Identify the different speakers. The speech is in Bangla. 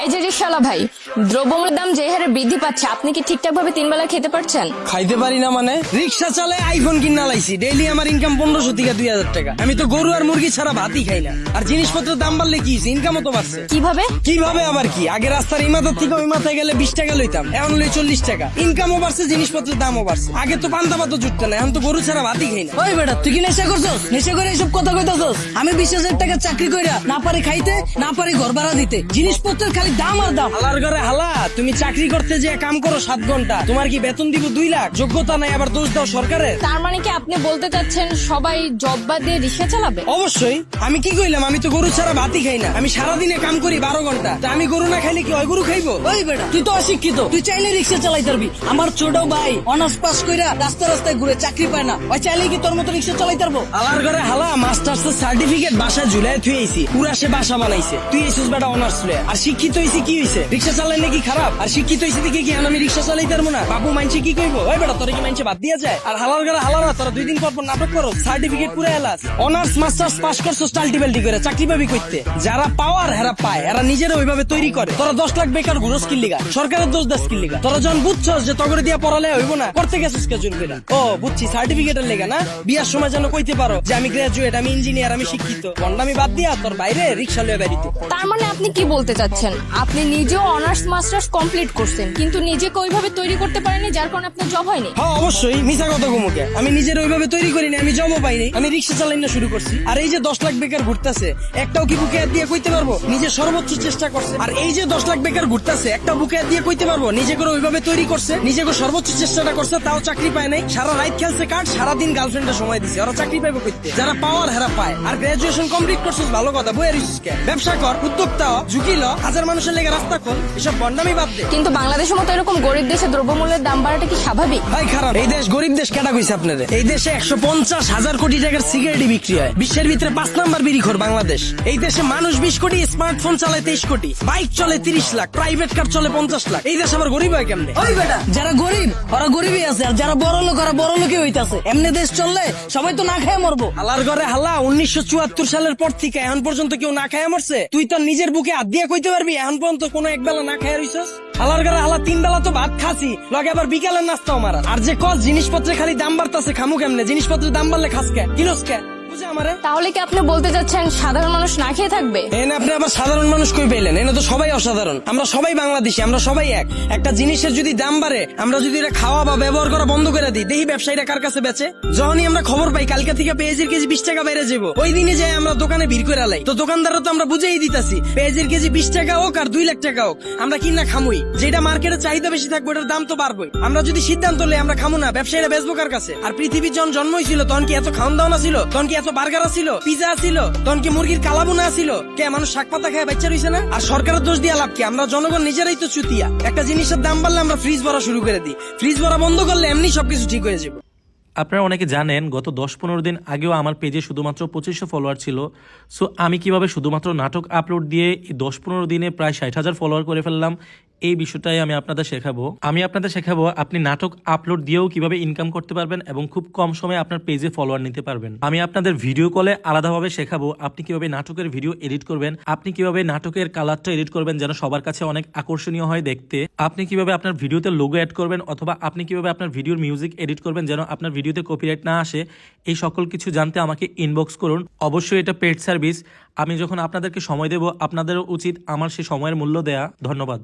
Speaker 1: এই যে রিকশাওয়ালা ভাই, দ্রব্যমূল্যের দাম যে হারে বৃদ্ধি পাচ্ছে, আপনি কি ঠিকঠাক ভাবে 3 বেলা খেতে পারছেন?
Speaker 2: খাইতে পারি না মানে? রিক্সা চালায় আইফোন কিনা লাইছি, ডেইলি আমার ইনকাম 1500 থেকে 2000 টাকা। আমি তো গরু আর মুরগি ছাড়া ভাতই খাই না। আর জিনিসপত্রের দাম বাড়লে কি ইনকামও তো বাড়ছে।
Speaker 1: কিভাবে?
Speaker 2: কিভাবে আবার কি, আগে রাস্তার এই মাথার থেকে ওই মাথায় গেলে 20 টাকা লইতাম, এখন লই 40 টাকা। ইনকামও বাড়ছে, জিনিসপত্রের দামও বাড়ছে। আগে তো পান্তা ভাত জুটতো না, এখন তো গরু ছাড়া ভাতই খাই না।
Speaker 3: ওই বেটা, তুই কি নেশা করছস? নেশা করে এইসব কথা কইতাছস? আমি 20,000 টাকা চাকরি কইরা না পারি খাইতে, না পারি ঘর ভাড়া দিতে, জিনিসপত্রের খালি দাম আর দাম।
Speaker 2: হালার ঘরে হালা, তুমি চাকরি করতে যে কাম করো 7 ঘন্টা, তোমার কি বেতন দিব 2 লাখ? যোগ্যতা নাই, আবার দোষ দাও সরকারের।
Speaker 1: তার মানে কি আপনি বলতে চাচ্ছেন সবাই জব বাদ দিয়ে রিকশা চালাবে?
Speaker 2: অবশ্যই। আমি কি কইলাম? আমি তো গরু ছাড়া ভাতই খাই না। আমি সারাদিনে কাম করি 12 ঘন্টা। তা আমি গরু না খাইলে কি ওই গরু খাইবো?
Speaker 3: ওই বেটা, তুই তো অশিক্ষিত, তুই চাইলে রিক্সা চালাইতে পারবি। আমার ছোট ভাই অনার্স পাস কইরা রাস্তায় রাস্তায় ঘুরে চাকরি পায় না, ওই চাইলে কি তোর মতো রিক্সা চালাইতে পারবো?
Speaker 2: হালার ঘরে হালা, মাস্টার্স সার্টিফিকেট বাসায় ঝুলাই থুয়েছি, পুরা সে বাসা বানাইছে। তুই এসেছিস বেটা অনার্স লয়ে। আর শিক্ষিত হইছি কি হইছে? রিক্সা চালাইলে কি খারাপ? আর শিক্ষিত হইছি দেখে কি আমি রিক্সা চালাইতে পারবো না? বাবু মানছে কি কইবো? ওই বেটা, তোরা কি মানছে বাদ দিয়া যায়? আর হালার ঘরে হালারা, তোরা 2 দিন পর পর নাটক করো, সার্টিফিকেট পুরা এলাস। অনার্স মাস্টার্স পাস করছো টাল্টিবেল্টি করে, চাকরি পাবি কইতে? যারা পাওয়ার হেরা পায়, এরা নিজেরা ওইভাবে তৈরি করে। তোরা 10 লাখ বেকার ঘুরো স্কিল লিগা, সরকারের দোষ দা স্কিল লিগা। তোরা যখন বুঝছস যে তগরে দিয়া পড়ালে হইব না, করতে গেছিস কে জোর কইরা? ও বুঝছি, সার্টিফিকেটের লেগা না? বিয়ার সময় যেন কইতে পারো যে আমি গ্রাজুয়েট, আমি ইঞ্জিনিয়ার, আমি শিক্ষিত। বন্ডামি বাদ দিয়া তোর বাইরে রিক্সা লয়ে বেরিতে।
Speaker 1: তার মানে আপনি কি বলতে চাচ্ছেন, আপনি নিজেও অনার্স মাস্টার্স কমপ্লিট করছেন, কিন্তু নিজেকে ওইভাবে তৈরি করতে পারেননি, যার কারণে আপনার জব হয়নি?
Speaker 2: হ্যাঁ অবশ্যই, মিছা কথা কমুকে। আমি নিজের ওইভাবে তৈরি করিনি, আমি জবও পাইনি, আমি রিক্সা চালাই না শুরু করছি। আর এই যে 10 লাখ বেকার ঘুরতেছে, একটাও কি বুকে হাত দিয়ে কইতে পারবো নিজে সর্বোচ্চ চেষ্টা করছে? আর এই যে 10 লাখ বেকার ঘুরতেছে, একটা বুকে হাত দিয়ে কইতে পারবো নিজে করে ওইভাবে তৈরি করছে, নিজে করে সর্বোচ্চ চেষ্টাটা করছে, তাও চাকরি পায় নাই? সারা রাত খেলছে কাঠ, সারাদিন গার্লফ্রেন্ডের সময় দিছে, ওরা চাকরি পাইবো কইতে? যারা পাওয়ার হেরা পায়। আর গ্রাজুয়েশন কমপ্লিট করছিস ভালো কথা, বইয়ের রিস্কে ব্যবসা কর, উদ্যোক্তা হ, ঝুঁকি ল, হাজার মানুষের লেগে রাস্তা খোল, এসব বন্ডামি বাদ দে।
Speaker 1: কিন্তু বাংলাদেশের মতো এরকম গরিব দেশে দ্রব্যমূল্যের দাম বাড়াটা কি স্বাভাবিক?
Speaker 2: ভাই খারাপ। এই দেশ গরিব দেশ কেটা কইছে আপনাদের? এই দেশে 150,000 কোটি টাকার সিগারেটই বিক্রি হয়। বিশ্বের ভিতরে 5 নাম্বার বিড়িখোর বাংলাদেশ। এই দেশে মানুষ 20 কোটি, স্মার্টফোন চালায় 23 কোটি, বাইক চলে 30 লাখ, প্রাইভেট কার চলে 50 লাখ। এই দেশ আবার গরিব হয় কেমনে?
Speaker 3: ওই বেটা, যারা গরিব ওরা গরিবই আছে, আর যারা বড় লোক ওরা বড় লোকই হইতাছে। এমনি দেশ চললে সবাই তো না খেয়ে মরবো।
Speaker 2: হালার ঘরে হালা, 1974 সালের পর থেকে এখন পর্যন্ত কেউ না খায় মরছে? তুই তো নিজের বুকে হাত দিয়ে কইতে পারবি এখন পর্যন্ত কোনো এক বেলা না খায় রইছস? হালার ঘরে হালা, 3 বেলা তো ভাত খাসি, লগে আবার বিকালের নাস্তাও মারা। আর যে কস জিনিসপত্রের খালি দাম বাড়তাছে, খামু কেমনে? জিনিসপত্রের দাম বাড়লে খাস কে, কিনস কে? বুঝে আমারে?
Speaker 1: তাহলে কি আপনি বলতে চাচ্ছেন সাধারণ মানুষ না খেয়ে থাকবে?
Speaker 2: এনে আপনি আবার সাধারণ মানুষ কই পেলেন? এনে তো সবাই অসাধারণ। আমরা সবাই বাংলাদেশি, আমরা সবাই এক। একটা জিনিসের যদি দাম বাড়ে, আমরা যদি এটা খাওয়া বা ব্যবহার করা বন্ধ করে দিই, দেখি ব্যবসায়ীরা কার কাছে বেচে। যখনই আমরা খবর পাই কালকে থেকে পেঁয়াজের কেজি 20 টাকা বেড়ে যাবো, ওই দিনে যাই আমরা দোকানে ভিড় করে লাই। তো দোকানদাররা তো আমরা বুঝেই দিতাছি, পেঁয়াজের কেজি 20 টাকা হোক আর 2 লাখ টাকা হোক, আমরা কিনা খামুই। যেটা মার্কেটে চাহিদা বেশি থাকবে, ওটার দাম তো বাড়বেই। আমরা যদি সিদ্ধান্ত লই আমরা খামু না, ব্যবসায়ীরা বেচবো কার কাছে? আর পৃথিবীর যখন জন্ম হয়েছিল তখন কি এত খাওয়ান দাওয়া ছিল? তখন কি এত বার্গার ছিল, পিজা ছিল? তখন কি মুরগির কালাবুনা ছিল? কে মানুষ শাক পাতা খায় বাচ্চা রইছে না? আর সরকারের দোষ দিয়া লাভ কি? আমরা জনগণ নিজেরাই তো চুতিয়া। একটা জিনিসের দাম বাড়লে আমরা ফ্রিজ ভরা শুরু করে দিই, ফ্রিজ ভরা বন্ধ করলে এমনি সবকিছু ঠিক হয়ে যাবে।
Speaker 4: আপনারা অনেকে জানেন গত 10-15 দিন আগেও আমার পেজে শুধুমাত্র 2500 ফলোয়ার ছিল। সো আমি কিভাবে শুধুমাত্র নাটক আপলোড দিয়ে এই 10-15 দিনে প্রায় 60,000 ফলোয়ার করে ফেললাম, এই বিষয়টাই আমি আপনাদের শেখাবো। আপনি নাটক আপলোড দিয়েও কিভাবে ইনকাম করতে পারবেন এবং খুব কম সময়ে আপনার পেজে ফলোয়ার নিতে পারবেন। আমি আপনাদের ভিডিও কলে আলাদাভাবে শেখাবো আপনি কিভাবে নাটকের ভিডিও এডিট করবেন, আপনি কিভাবে নাটকের কালারটা এডিট করবেন যেন সবার কাছে অনেক আকর্ষণীয় হয় দেখতে, আপনি কিভাবে আপনার ভিডিওতে লোগো অ্যাড করবেন, অথবা আপনি কিভাবে আপনার ভিডিওর মিউজিক এডিট করবেন যেন আপনার ভিডিওতে কপিরাইট না আসে। এই সকল কিছু জানতে আমাকে ইনবক্স করুন। অবশ্যই এটা পেড সার্ভিস। আমি যখন আপনাদেরকে সময় দেব, আপনাদেরও উচিত আমার সেই সময়ের মূল্য দেয়া। ধন্যবাদ।